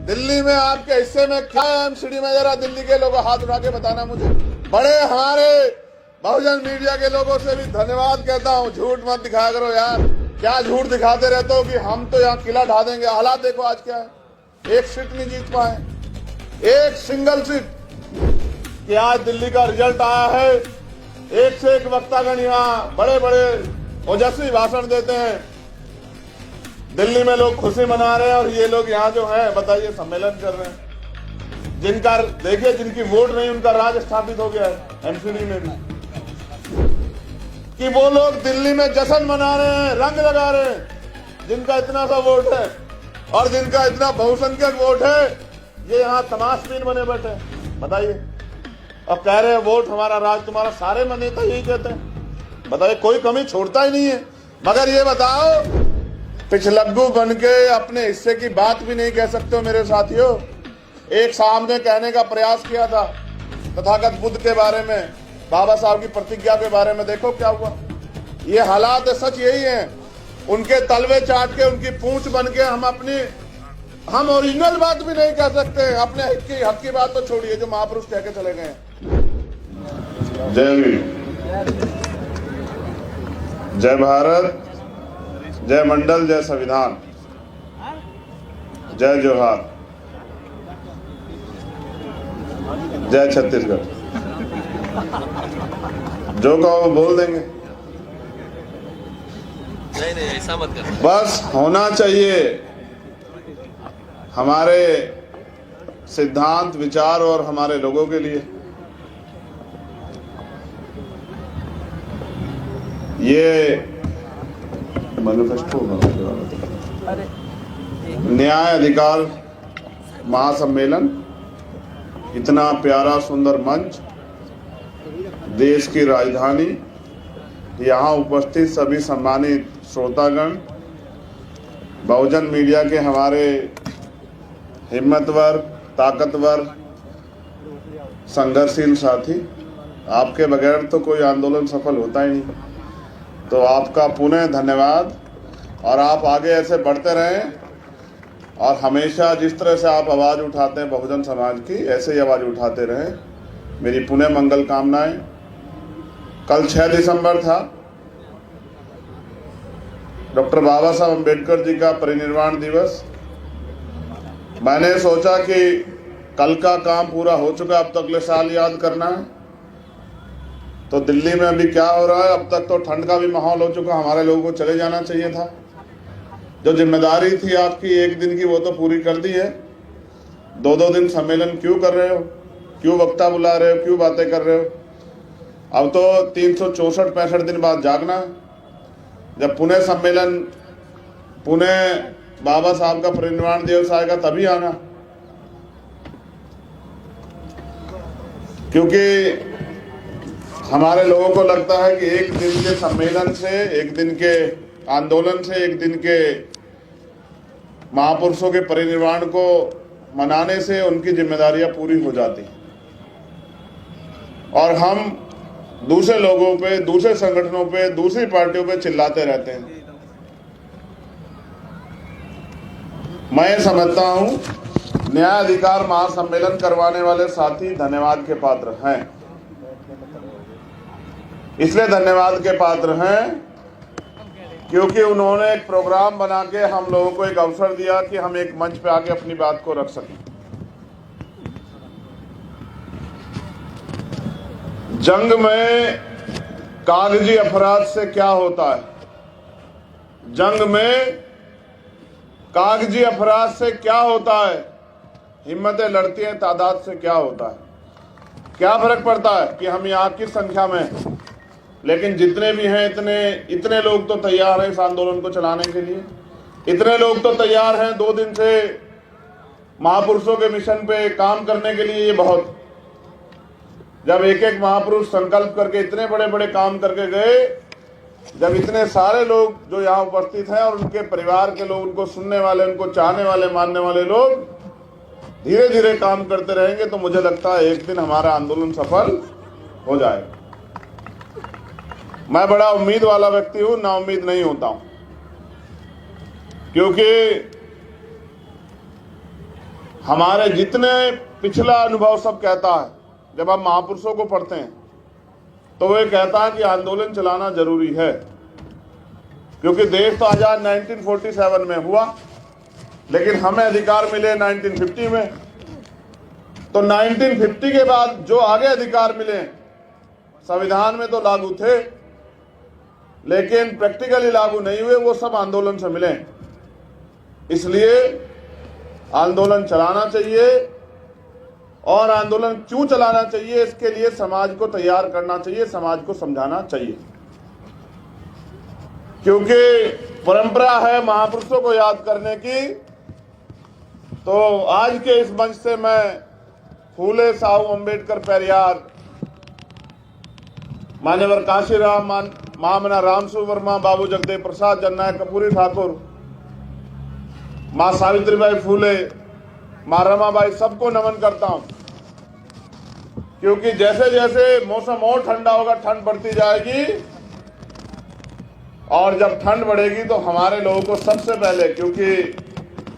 दिल्ली में आपके हिस्से में क्या है एमसीडी में? जरा दिल्ली के लोगों हाथ उठा के बताना मुझे। बड़े हमारे बहुजन मीडिया के लोगों से भी धन्यवाद कहता हूँ। झूठ मत दिखाया करो यार, क्या झूठ दिखाते रहते हो कि हम तो यहाँ किला ढा देंगे। हालात देखो आज क्या है, एक सीट नहीं जीत पाए, एक सिंगल सीट। कि आज दिल्ली का रिजल्ट आया है, एक से एक वक्तागण यहाँ बड़े बड़े ओजस्वी भाषण देते हैं। दिल्ली में लोग खुशी मना रहे हैं और ये लोग यहाँ जो है बताइए सम्मेलन कर रहे हैं। जिनका देखिए, जिनकी वोट नहीं उनका राज स्थापित हो गया है एमसीडी में भी। कि वो लोग दिल्ली में जश्न मना रहे हैं, रंग लगा रहे हैं, जिनका इतना सा वोट है और जिनका इतना बहुसंख्यक वोट है, ये यहाँ तमाशबीन बने बैठे। बताइए, अब कह रहे हैं वोट हमारा राज तुम्हारा। सारे नेता यही कहते हैं। बताइए, कोई कमी छोड़ता ही नहीं है। मगर ये बताओ, पिछलग्गू बन के अपने हिस्से की बात भी नहीं कह सकते हो मेरे साथियों। एक सामने कहने का प्रयास किया था तथागत बुद्ध के बारे में, बाबा साहब की प्रतिज्ञा के बारे में, देखो क्या हुआ। ये हालात है, सच यही है। उनके तलवे चाट के, उनकी पूंछ बन के हम ओरिजिनल बात भी नहीं कह सकते। अपने हक की बात तो छोड़िए, जो महापुरुष कह के चले गए। जय भीम, जय भारत, जय मंडल, जय संविधान, जय जोहार, जय छत्तीसगढ़। जो कहो बोल देंगे। नहीं ऐसा मत कर। बस होना चाहिए हमारे सिद्धांत, विचार और हमारे लोगों के लिए। ये मैनिफेस्टो न्याय अधिकार महासम्मेलन, इतना प्यारा सुंदर मंच, देश की राजधानी, यहाँ उपस्थित सभी सम्मानित श्रोतागण, बहुजन मीडिया के हमारे हिम्मतवर, ताकतवर, संघर्षशील साथी, आपके बगैर तो कोई आंदोलन सफल होता ही नहीं। तो आपका पुनः धन्यवाद। और आप आगे ऐसे बढ़ते रहें और हमेशा जिस तरह से आप आवाज़ उठाते हैं बहुजन समाज की, ऐसे ही आवाज़ उठाते रहें। मेरी पुनः मंगल कामनाएं। कल 6 दिसंबर था, डॉक्टर बाबा साहब अम्बेडकर जी का परिनिर्वाण दिवस। मैंने सोचा कि कल का काम पूरा हो चुका, अब तो अगले साल याद करना है। तो दिल्ली में अभी क्या हो रहा है, अब तक तो ठंड का भी माहौल हो चुका, हमारे लोगों को चले जाना चाहिए था। जो जिम्मेदारी थी आपकी एक दिन की, वो तो पूरी कर दी है। 2-2 दिन सम्मेलन क्यों कर रहे हो, क्यों वक्ता बुला रहे हो, क्यों बातें कर रहे हो? अब तो 364-65 दिन बाद जागना है। जब पुणे सम्मेलन, पुणे बाबा साहब का परिनिर्वाण दिवस आएगा तभी आना, क्योंकि हमारे लोगों को लगता है कि एक दिन के सम्मेलन से, एक दिन के आंदोलन से, एक दिन के महापुरुषों के परिनिर्वाण को मनाने से उनकी जिम्मेदारियां पूरी हो जाती हैं और हम दूसरे लोगों पे, दूसरे संगठनों पे, दूसरी पार्टियों पे चिल्लाते रहते हैं। मैं समझता हूं न्याय अधिकार महासम्मेलन करवाने वाले साथी धन्यवाद के पात्र हैं। इसलिए धन्यवाद के पात्र हैं क्योंकि उन्होंने एक प्रोग्राम बना के हम लोगों को एक अवसर दिया कि हम एक मंच पे आके अपनी बात को रख सकें। जंग में कागजी अपराध से क्या होता है, जंग में कागजी अपराध से क्या होता है, हिम्मतें लड़ती हैं, तादाद से क्या होता है। क्या फर्क पड़ता है कि हम यहाँ की संख्या में, लेकिन जितने भी हैं इतने लोग तो तैयार हैं इस आंदोलन को चलाने के लिए। इतने लोग तो तैयार हैं 2 दिन से महापुरुषों के मिशन पे काम करने के लिए। ये बहुत, जब एक एक महापुरुष संकल्प करके इतने बड़े बड़े काम करके गए, जब इतने सारे लोग जो यहाँ उपस्थित हैं और उनके परिवार के लोग, उनको सुनने वाले, उनको चाहने वाले, मानने वाले लोग धीरे धीरे काम करते रहेंगे, तो मुझे लगता है एक दिन हमारा आंदोलन सफल हो जाएगा। मैं बड़ा उम्मीद वाला व्यक्ति हूं, ना उम्मीद नहीं होता हूं, क्योंकि हमारे जितने पिछला अनुभव सब कहता है, जब हम महापुरुषों को पढ़ते हैं तो वे कहता है कि आंदोलन चलाना जरूरी है, क्योंकि देश तो आजाद 1947 में हुआ, लेकिन हमें अधिकार मिले 1950 में। तो 1950 के बाद जो आगे अधिकार मिले संविधान में तो लागू थे, लेकिन प्रैक्टिकली लागू नहीं हुए, वो सब आंदोलन से मिले। इसलिए आंदोलन चलाना चाहिए, और आंदोलन क्यों चलाना चाहिए, इसके लिए समाज को तैयार करना चाहिए, समाज को समझाना चाहिए। क्योंकि परंपरा है महापुरुषों को याद करने की। तो आज के इस मंच से मैं फूले, साहू अम्बेडकर, पेरियार, मान्यवर काशीराम, महामना रामसु वर्मा, बाबू जगदेव प्रसाद, जननायक कपूरी ठाकुर, मां सावित्रीबाई फूले, मां रमाबाई, सबको नमन करता हूं। क्योंकि जैसे जैसे मौसम और ठंडा होगा, ठंड बढ़ती जाएगी, और जब ठंड बढ़ेगी तो हमारे लोगों को सबसे पहले, क्योंकि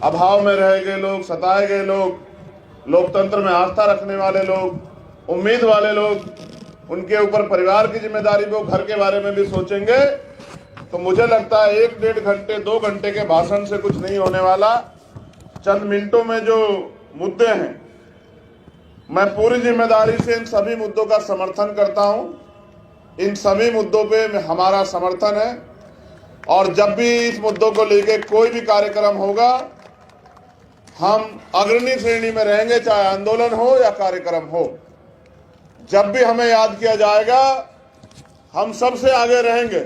अभाव में रह गए लोग, सताए गए लोग, लोकतंत्र में आस्था रखने वाले लोग, उम्मीद वाले लोग, उनके ऊपर परिवार की जिम्मेदारी, वो घर के बारे में भी सोचेंगे। तो मुझे लगता है 1-1.5 घंटे 2 घंटे के भाषण से कुछ नहीं होने वाला। चंद मिनटों में जो मुद्दे हैं, मैं पूरी जिम्मेदारी से इन सभी मुद्दों का समर्थन करता हूं। इन सभी मुद्दों पे हमारा समर्थन है, और जब भी इस मुद्दों को लेकर कोई भी कार्यक्रम होगा, हम अग्रणी श्रेणी में रहेंगे, चाहे आंदोलन हो या कार्यक्रम हो। जब भी हमें याद किया जाएगा, हम सबसे आगे रहेंगे।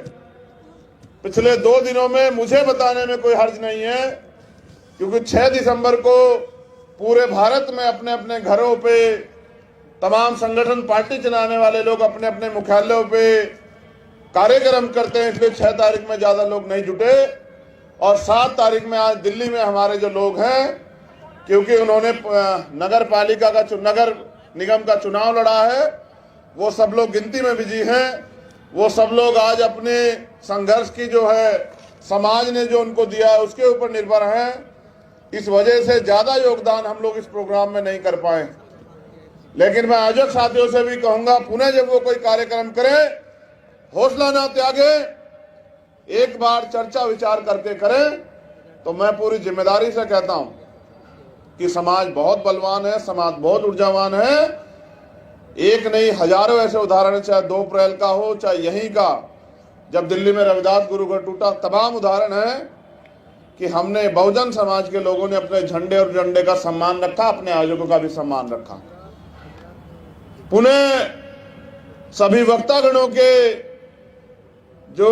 पिछले 2 दिनों में मुझे बताने में कोई हर्ज नहीं है, क्योंकि 6 दिसंबर को पूरे भारत में अपने अपने घरों पे तमाम संगठन, पार्टी चलाने वाले लोग अपने अपने मुख्यालयों पे कार्यक्रम करते हैं। इसलिए 6 तारीख में ज्यादा लोग नहीं जुटे, और 7 तारीख में आज दिल्ली में हमारे जो लोग हैं, क्योंकि उन्होंने नगर पालिका का, नगर निगम का चुनाव लड़ा है, वो सब लोग गिनती में बिजी हैं। वो सब लोग आज अपने संघर्ष की जो है, समाज ने जो उनको दिया है, उसके ऊपर निर्भर हैं। इस वजह से ज्यादा योगदान हम लोग इस प्रोग्राम में नहीं कर पाए। लेकिन मैं आयोजक साथियों से भी कहूंगा, पुनः जब वो कोई कार्यक्रम करें, हौसला ना त्यागे, एक बार चर्चा विचार करके करें। तो मैं पूरी जिम्मेदारी से कहता हूं कि समाज बहुत बलवान है, समाज बहुत ऊर्जावान है। एक नहीं, हजारों ऐसे उदाहरण, चाहे 2 अप्रैल का हो, चाहे यहीं का, जब दिल्ली में रविदास गुरुकुल टूटा, तमाम उदाहरण है कि हमने, बहुजन समाज के लोगों ने अपने झंडे और झंडे का सम्मान रखा, अपने आयोजकों का भी सम्मान रखा। पुनः सभी वक्तागणों के जो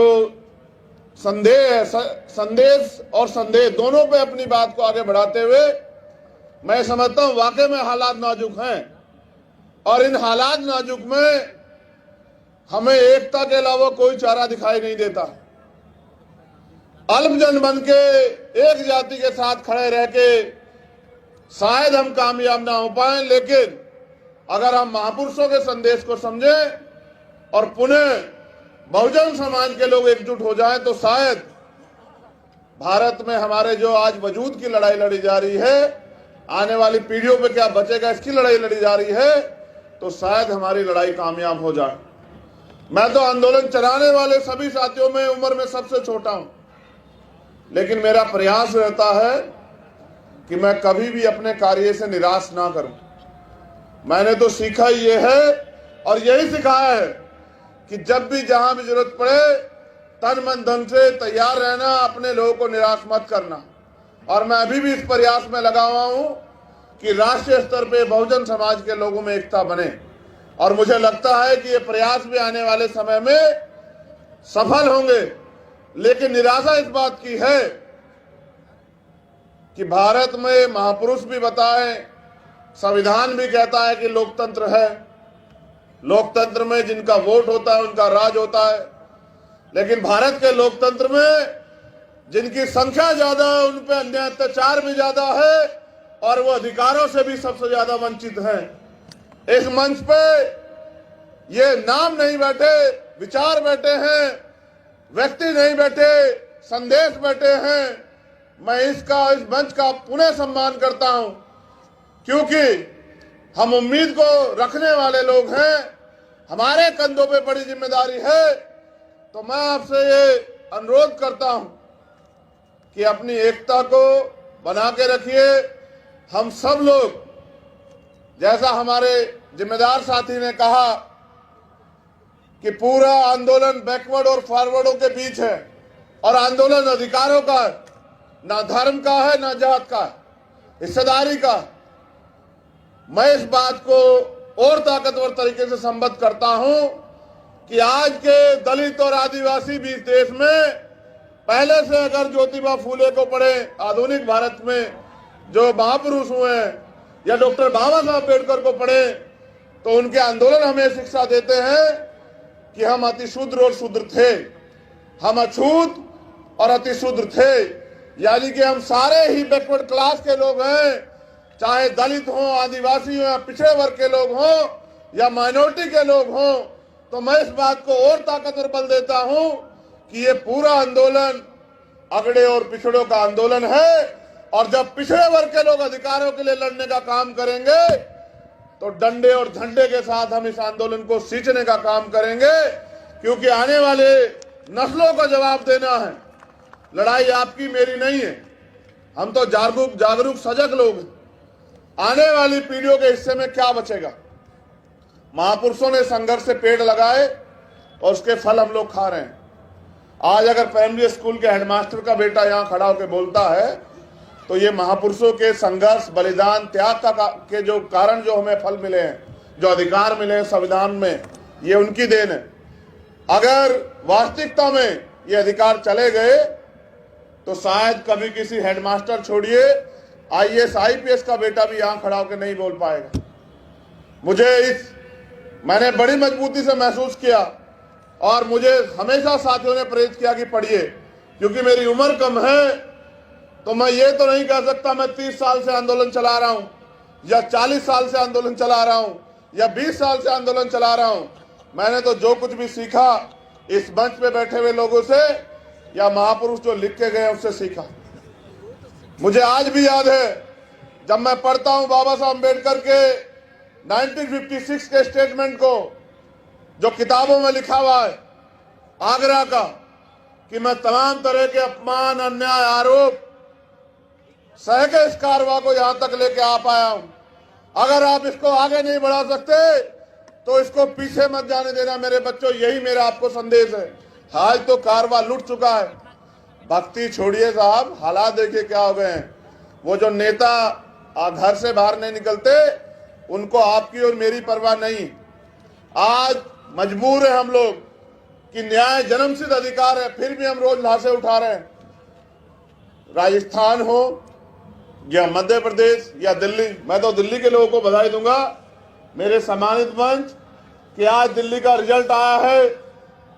संदेश और संदेश दोनों पे अपनी बात को आगे बढ़ाते हुए, मैं समझता हूं वाकई में हालात नाजुक हैं, और इन हालात नाजुक में हमें एकता के अलावा कोई चारा दिखाई नहीं देता। अल्पजन बन के एक जाति के साथ खड़े रह के शायद हम कामयाब ना हो पाए, लेकिन अगर हम महापुरुषों के संदेश को समझें और पुनः बहुजन समाज के लोग एकजुट हो जाएं, तो शायद भारत में हमारे जो आज वजूद की लड़ाई लड़ी जा रही है, आने वाली पीढ़ियों पे क्या बचेगा, इसकी लड़ाई लड़ी जा रही है, तो शायद हमारी लड़ाई कामयाब हो जाए। मैं तो आंदोलन चलाने वाले सभी साथियों में उम्र में सबसे छोटा हूं, लेकिन मेरा प्रयास रहता है कि मैं कभी भी अपने कार्य से निराश ना करूं। मैंने तो सीखा ये है, और यही सिखाया है कि जब भी जहां भी जरूरत पड़े, तन मन धन से तैयार रहना, अपने लोगों को निराश मत करना। और मैं अभी भी इस प्रयास में लगा हुआ हूं कि राष्ट्रीय स्तर पे बहुजन समाज के लोगों में एकता बने, और मुझे लगता है कि ये प्रयास भी आने वाले समय में सफल होंगे। लेकिन निराशा इस बात की है कि भारत में महापुरुष भी बताए, संविधान भी कहता है कि लोकतंत्र है, लोकतंत्र में जिनका वोट होता है उनका राज होता है, लेकिन भारत के लोकतंत्र में जिनकी संख्या ज्यादा है, उन पे अन्याय अत्याचार भी ज्यादा है, और वो अधिकारों से भी सबसे ज्यादा वंचित हैं। इस मंच पे ये नाम नहीं बैठे, विचार बैठे हैं, व्यक्ति नहीं बैठे, संदेश बैठे हैं। मैं इस मंच का पुनः सम्मान करता हूं, क्योंकि हम उम्मीद को रखने वाले लोग हैं, हमारे कंधों पे बड़ी जिम्मेदारी है। तो मैं आपसे ये अनुरोध करता हूं कि अपनी एकता को बना के रखिए। हम सब लोग, जैसा हमारे जिम्मेदार साथी ने कहा कि पूरा आंदोलन बैकवर्ड और फॉरवर्डों के बीच है और आंदोलन अधिकारों का है, ना धर्म का है ना जात का है, हिस्सेदारी का। मैं इस बात को और ताकतवर तरीके से संबद्ध करता हूं कि आज के दलित और आदिवासी भी इस देश में पहले से अगर ज्योतिबा फूले को पढ़े, आधुनिक भारत में जो महापुरुष हुए हैं, या डॉक्टर बाबा साहब अम्बेडकर को पढ़े, तो उनके आंदोलन हमें शिक्षा देते हैं कि हम अतिशूद्र और शूद्र थे, हम अछूत और अतिशूद्र थे। यानी कि हम सारे ही बैकवर्ड क्लास के लोग हैं, चाहे दलित हो, आदिवासी हो, या पिछड़े वर्ग के लोग हों या माइनॉरिटी के लोग हों। तो मैं इस बात को और ताकतवर बल देता हूं कि ये पूरा आंदोलन अगड़े और पिछड़ों का आंदोलन है। और जब पिछड़े वर्ग के लोग अधिकारों के लिए लड़ने का काम करेंगे तो डंडे और झंडे के साथ हम इस आंदोलन को सींचने का काम करेंगे, क्योंकि आने वाले नस्लों को जवाब देना है। लड़ाई आपकी मेरी नहीं है, हम तो जागरूक सजग लोग हैं। आने वाली पीढ़ियों के हिस्से में क्या बचेगा? महापुरुषों ने संघर्ष से पेड़ लगाए और उसके फल हम लोग खा रहे हैं। आज अगर प्राइमरी स्कूल के हेडमास्टर का बेटा यहाँ खड़ा होकर बोलता है तो ये महापुरुषों के संघर्ष, बलिदान, त्याग के जो कारण जो हमें फल मिले हैं, जो अधिकार मिले हैं संविधान में, ये उनकी देन है। अगर वास्तविकता में ये अधिकार चले गए तो शायद कभी किसी हेडमास्टर छोड़िए IAS IPS का बेटा भी यहाँ खड़ा होकर नहीं बोल पाएगा। मैंने बड़ी मजबूती से महसूस किया और मुझे हमेशा साथियों ने प्रेरित किया कि पढ़िए, क्योंकि मेरी उम्र कम है तो मैं ये तो नहीं कह सकता मैं 30 साल से आंदोलन चला रहा हूं या 40 साल से आंदोलन चला रहा हूं या 20 साल से आंदोलन चला रहा हूं। मैंने तो जो कुछ भी सीखा इस मंच पे बैठे हुए लोगों से या महापुरुष जो लिख के गए उससे सीखा। मुझे आज भी याद है जब मैं पढ़ता हूं बाबा साहब अम्बेडकर के 1956 के स्टेटमेंट को, जो किताबों में लिखा हुआ है आगरा का, कि मैं तमाम तरह के अपमान, अन्याय, आरोप सह के इस कारवां को यहां तक लेके आ पाया हूं। अगर आप इसको आगे नहीं बढ़ा सकते तो इसको पीछे मत जाने देना मेरे बच्चों, यही मेरा आपको संदेश है। आज तो कारवां लुट चुका है। भक्ति छोड़िए साहब, हालात देखिए क्या हो गए हैं। वो जो नेता घर से बाहर नहीं निकलते उनको आपकी और मेरी परवाह नहीं। आज मजबूर है हम लोग कि न्याय जन्मसिद्ध अधिकार है, फिर भी हम रोज लाशें उठा रहे हैं। राजस्थान हो या मध्य प्रदेश या दिल्ली, मैं तो दिल्ली के लोगों को बधाई दूंगा, मेरे सम्मानित मंच, कि आज दिल्ली का रिजल्ट आया है।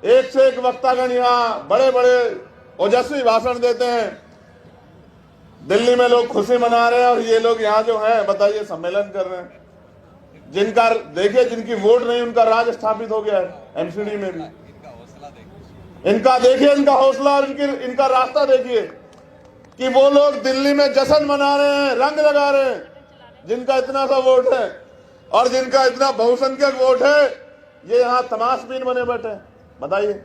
एक से एक वक्तागण यहाँ बड़े बड़े ओजस्वी भाषण देते हैं। दिल्ली में लोग खुशी मना रहे हैं और ये लोग यहाँ जो है बताइए सम्मेलन कर रहे हैं। जिनका देखिए, जिनकी वोट नहीं उनका राज स्थापित हो गया है MCD में भी। इनका देखिए, इनका हौसला और इनका रास्ता देखिए कि वो लोग दिल्ली में जश्न मना रहे हैं, रंग लगा रहे हैं, जिनका इतना सा वोट है और जिनका इतना बहुसंख्यक वोट है, ये यहाँ तमाशबीन बने बैठे हैं। बताइए,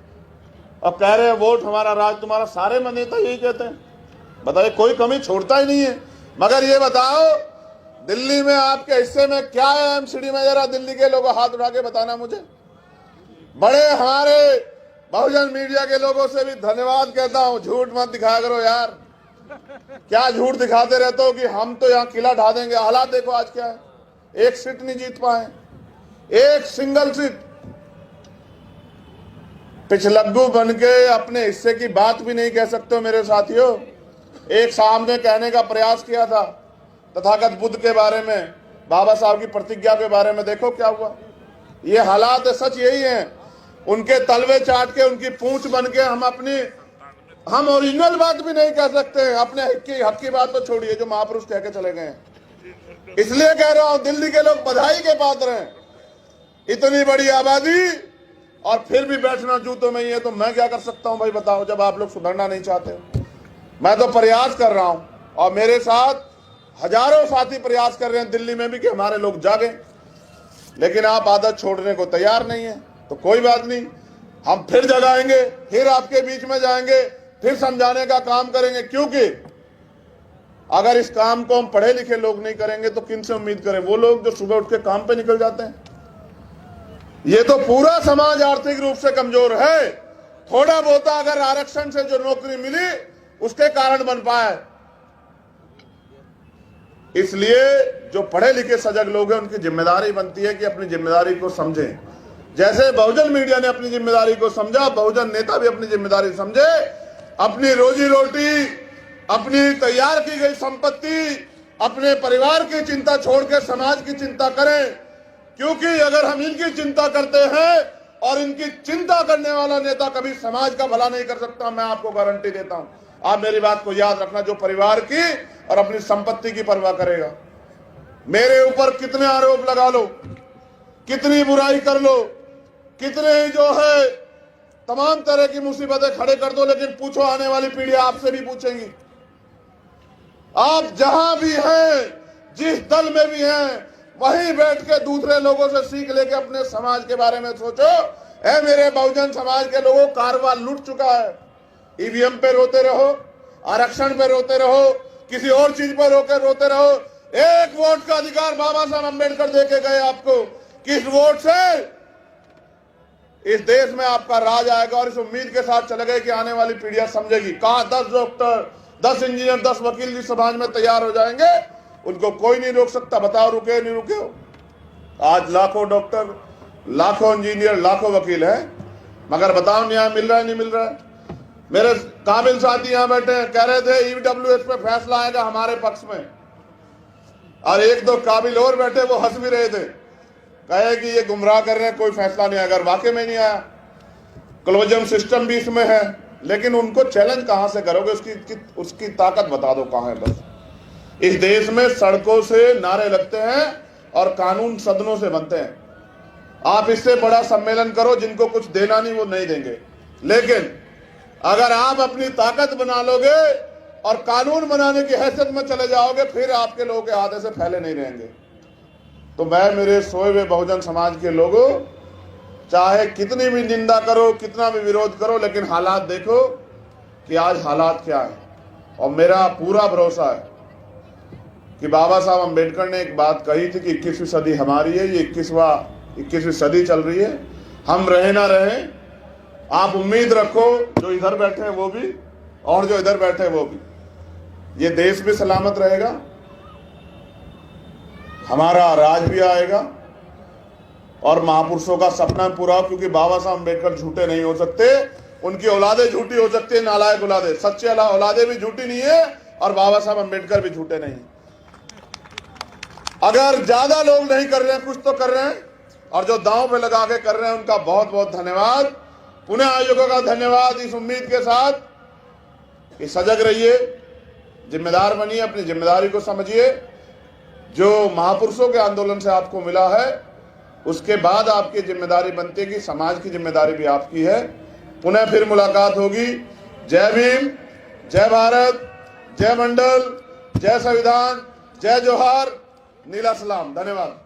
अब कह रहे हैं वोट हमारा राज तुम्हारा। सारे नेता यही कहते हैं। बताइए, कोई कमी छोड़ता ही नहीं है। मगर ये बताओ दिल्ली में आपके हिस्से में क्या है MCD में? जरा दिल्ली के लोगों हाथ उठा के बताना मुझे। बड़े हमारे बहुजन मीडिया के लोगों से भी धन्यवाद कहता हूं, झूठ मत दिखाया करो यार। क्या झूठ दिखाते रहते हो कि हम तो यहाँ किला ढा देंगे। हालात देखो आज क्या है, एक सीट नहीं जीत पाए, एक सिंगल सीट। पिछलग्गू बन के अपने हिस्से की बात भी नहीं कह सकते हो मेरे साथियों। एक साहब ने कहने का प्रयास किया था तथागत बुद्ध के बारे में, बाबा साहब की प्रतिज्ञा के बारे में, देखो क्या हुआ। ये हालात है, सच यही है। उनके तलवे चाट के, उनकी पूंछ बन के हम ओरिजिनल बात भी नहीं कह सकते हैं। अपने हक की बात तो छोड़िए जो महापुरुष कह के चले गए हैं। इसलिए कह रहा हूं दिल्ली के लोग बधाई के पात्र हैं। इतनी बड़ी आबादी और फिर भी बैठना जूतों में ही है, तो मैं क्या कर सकता हूं भाई बताओ, जब आप लोग सुधरना नहीं चाहते। मैं तो प्रयास कर रहा हूं और मेरे साथ हजारों साथी प्रयास कर रहे हैं दिल्ली में भी कि हमारे लोग जागें, लेकिन आप आदत छोड़ने को तैयार नहीं है। तो कोई बात नहीं, हम फिर जगाएंगे, फिर आपके बीच में जाएंगे, फिर समझाने का काम करेंगे। क्योंकि अगर इस काम को हम पढ़े लिखे लोग नहीं करेंगे तो किन से उम्मीद करें? वो लोग जो सुबह उठ के काम पे निकल जाते हैं। ये तो पूरा समाज आर्थिक रूप से कमजोर है। थोड़ा बहुत अगर आरक्षण से जो नौकरी मिली उसके कारण बन पाए। इसलिए जो पढ़े लिखे सजग लोग हैं उनकी जिम्मेदारी बनती है कि अपनी जिम्मेदारी को समझें। जैसे बहुजन मीडिया ने अपनी जिम्मेदारी को समझा, बहुजन नेता भी अपनी जिम्मेदारी समझे, अपनी रोजी रोटी, अपनी तैयार की गई संपत्ति, अपने परिवार की चिंता छोड़ के समाज की चिंता करें। क्योंकि अगर हम इनकी चिंता करते हैं और इनकी चिंता करने वाला नेता कभी समाज का भला नहीं कर सकता, मैं आपको गारंटी देता हूं। आप मेरी बात को याद रखना, जो परिवार की और अपनी संपत्ति की परवाह करेगा। मेरे ऊपर कितने आरोप लगा लो, कितनी बुराई कर लो, कितने जो है तमाम तरह की मुसीबतें खड़े कर दो, लेकिन पूछो आने वाली पीढ़ी आपसे भी पूछेंगी। आप जहां भी हैं, जिस दल में भी हैं, वहीं बैठ के दूसरे लोगों से सीख लेके अपने समाज के बारे में सोचो। ऐ मेरे बहुजन समाज के लोगों, कारवां लुट चुका है। ईवीएम पे रोते रहो, आरक्षण पे रोते रहो, किसी और चीज पर रोते रहो। एक वोट का अधिकार बाबा साहब अम्बेडकर देके गए आपको। किस वोट से इस देश में आपका राज आएगा, और इस उम्मीद के साथ चले गए कि आने वाली पीढ़ियां समझेगी। कहा 10 डॉक्टर, 10 इंजीनियर, 10 वकील जिस समाज में तैयार हो जाएंगे, उनको कोई नहीं रोक सकता। बताओ रुके नहीं रुके हो? आज लाखों डॉक्टर, लाखों इंजीनियर, लाखों वकील हैं, मगर बताओ न्याय मिल रहा है नहीं मिल रहा है? मेरे काबिल साथी यहां बैठे हैं, कह रहे थे ईडब्ल्यूएस पे फैसला आएगा हमारे पक्ष में, और एक दो काबिल और बैठे, वो हंस भी रहे थे, कहे कि ये गुमराह कर रहे हैं, कोई फैसला नहीं आएगा। वाकई में नहीं आया। क्लोजम सिस्टम भी इसमें है, लेकिन उनको चैलेंज कहां से करोगे? उसकी ताकत बता दो कहां है। बस इस देश में सड़कों से नारे लगते हैं और कानून सदनों से बनते हैं। आप इससे बड़ा सम्मेलन करो, जिनको कुछ देना नहीं वो नहीं देंगे, लेकिन अगर आप अपनी ताकत बना लोगे और कानून बनाने की हैसियत में चले जाओगे, फिर आपके लोगों के हाथ से फैले नहीं रहेंगे। तो मैं मेरे सोए हुए बहुजन समाज के लोगों, चाहे कितनी भी निंदा करो, कितना भी विरोध करो, लेकिन हालात देखो कि आज हालात क्या है। और मेरा पूरा भरोसा है कि बाबा साहब अम्बेडकर ने एक बात कही थी कि 21वीं सदी हमारी है, ये 21वीं सदी चल रही है। हम रहे ना रहे, आप उम्मीद रखो, जो इधर बैठे हैं वो भी और जो इधर बैठे हैं वो भी, ये देश भी सलामत रहेगा, हमारा राज भी आएगा, और महापुरुषों का सपना पूरा हो। क्योंकि बाबा साहब अम्बेडकर झूठे नहीं हो सकते, उनकी औलादे झूठी हो सकती है, नालायक औलादे। सच्चे औलादे भी झूठी नहीं है और बाबा साहब अम्बेडकर भी झूठे नहीं। अगर ज्यादा लोग नहीं कर रहे हैं, कुछ तो कर रहे हैं, और जो दांव पे लगा के कर रहे हैं उनका बहुत बहुत धन्यवाद। पुनः आयोगों का धन्यवाद। इस उम्मीद के साथ कि सजग रहिए, जिम्मेदार बनिए, अपनी जिम्मेदारी को समझिए। जो महापुरुषों के आंदोलन से आपको मिला है, उसके बाद आपकी जिम्मेदारी बनती है कि समाज की जिम्मेदारी भी आपकी है। पुनः फिर मुलाकात होगी। जय भीम, जय भारत, जय मंडल, जय संविधान, जय जोहार, नीला सलाम। धन्यवाद।